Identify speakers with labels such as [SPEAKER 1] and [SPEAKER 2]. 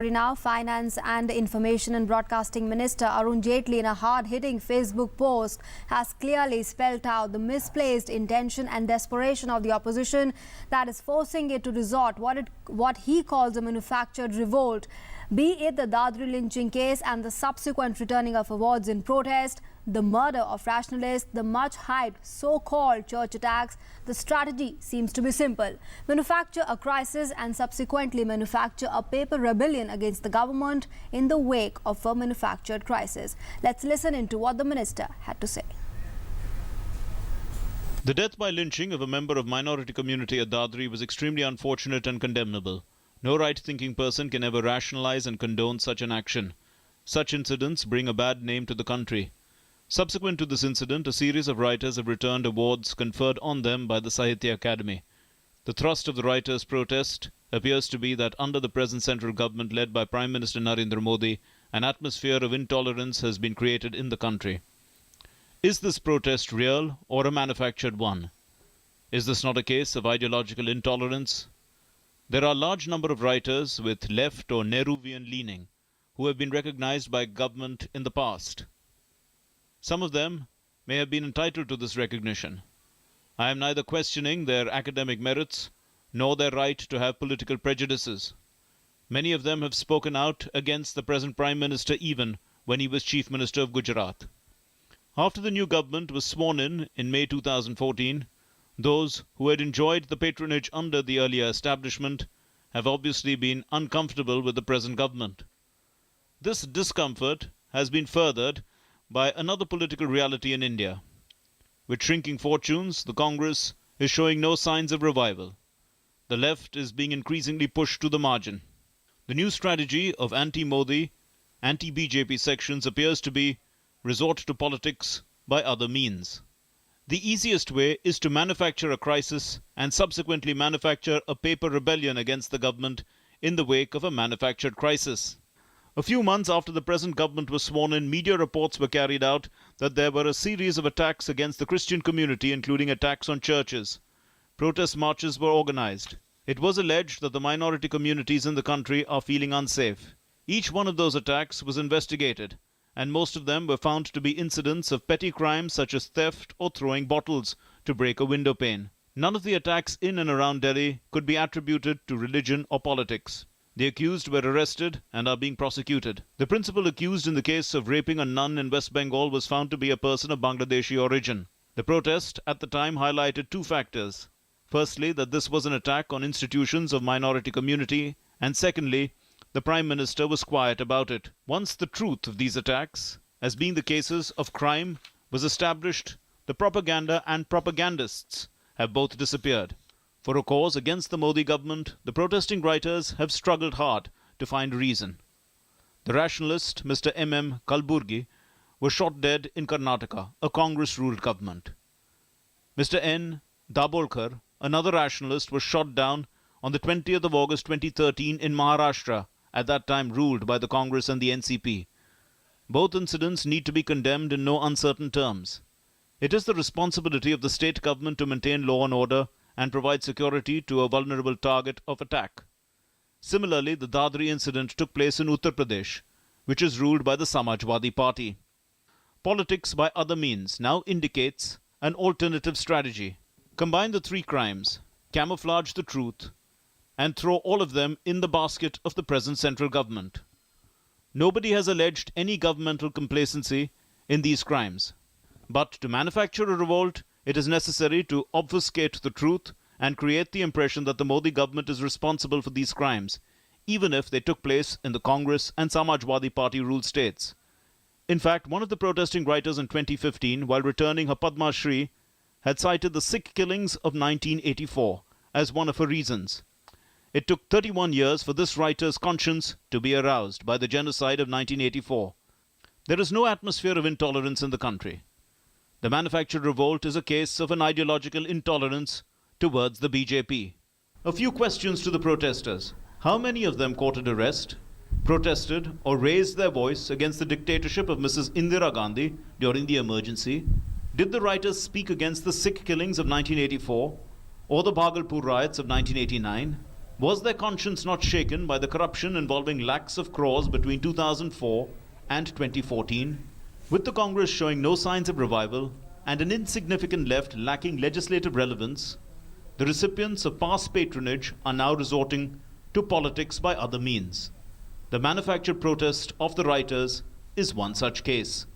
[SPEAKER 1] Now, Finance and Information and Broadcasting Minister Arun Jaitley, in a hard-hitting Facebook post, has clearly spelled out the misplaced intention and desperation of the opposition that is forcing it to resort what he calls a manufactured revolt. Be it the Dadri lynching case and the subsequent returning of awards in protest, the murder of rationalists, the much-hyped so-called church attacks, the strategy seems to be simple. Manufacture a crisis and subsequently manufacture a paper rebellion against the government in the wake of a manufactured crisis. Let's listen into what the minister had to say.
[SPEAKER 2] The death by lynching of a member of minority community at Dadri was extremely unfortunate and condemnable. No right-thinking person can ever rationalize and condone such an action. Such incidents bring a bad name to the country. Subsequent to this incident, a series of writers have returned awards conferred on them by the Sahitya Academy. The thrust of the writers' protest appears to be that under the present central government led by Prime Minister Narendra Modi, an atmosphere of intolerance has been created in the country. Is this protest real or a manufactured one? Is this not a case of ideological intolerance? There are a large number of writers with left or Nehruvian leaning who have been recognized by government in the past. Some of them may have been entitled to this recognition. I am neither questioning their academic merits nor their right to have political prejudices. Many of them have spoken out against the present Prime Minister even when he was Chief Minister of Gujarat. After the new government was sworn in May 2014, those who had enjoyed the patronage under the earlier establishment have obviously been uncomfortable with the present government. This discomfort has been furthered by another political reality in India. With shrinking fortunes, the Congress is showing no signs of revival. The left is being increasingly pushed to the margin. The new strategy of anti-Modi, anti-BJP sections appears to be resort to politics by other means. The easiest way is to manufacture a crisis and subsequently manufacture a paper rebellion against the government in the wake of a manufactured crisis. A few months after the present government was sworn in, media reports were carried out that there were a series of attacks against the Christian community, including attacks on churches. Protest marches were organized. It was alleged that the minority communities in the country are feeling unsafe. Each one of those attacks was investigated, and most of them were found to be incidents of petty crimes such as theft or throwing bottles to break a window pane. None of the attacks in and around Delhi could be attributed to religion or politics. The accused were arrested and are being prosecuted. The principal accused in the case of raping a nun in West Bengal was found to be a person of Bangladeshi origin. The protest at the time highlighted two factors. Firstly, that this was an attack on institutions of minority community, and secondly, the Prime Minister was quiet about it. Once the truth of these attacks, as being the cases of crime, was established, the propaganda and propagandists have both disappeared. For a cause against the Modi government, the protesting writers have struggled hard to find reason. The rationalist Mr. M.M. Kalburgi was shot dead in Karnataka, a Congress-ruled government. Mr. N. Dabolkar, another rationalist, was shot down on the 20th of August 2013 in Maharashtra, at that time ruled by the Congress and the NCP. Both incidents need to be condemned in no uncertain terms. It is the responsibility of the state government to maintain law and order and provide security to a vulnerable target of attack. Similarly, the Dadri incident took place in Uttar Pradesh, which is ruled by the Samajwadi Party. Politics by other means now indicates an alternative strategy. Combine the three crimes, camouflage the truth, and throw all of them in the basket of the present central government. Nobody has alleged any governmental complacency in these crimes. But to manufacture a revolt, it is necessary to obfuscate the truth and create the impression that the Modi government is responsible for these crimes, even if they took place in the Congress and Samajwadi Party ruled states. In fact, one of the protesting writers in 2015, while returning her Padma Shri, had cited the Sikh killings of 1984 as one of her reasons. It took 31 years for this writer's conscience to be aroused by the genocide of 1984. There is no atmosphere of intolerance in the country. The manufactured revolt is a case of an ideological intolerance towards the BJP. A few questions to the protesters. How many of them courted arrest, protested or raised their voice against the dictatorship of Mrs. Indira Gandhi during the emergency? Did the writers speak against the Sikh killings of 1984 or the Bhagalpur riots of 1989? Was their conscience not shaken by the corruption involving lakhs of crores between 2004 and 2014, with the Congress showing no signs of revival and an insignificant left lacking legislative relevance? The recipients of past patronage are now resorting to politics by other means. The manufactured protest of the writers is one such case.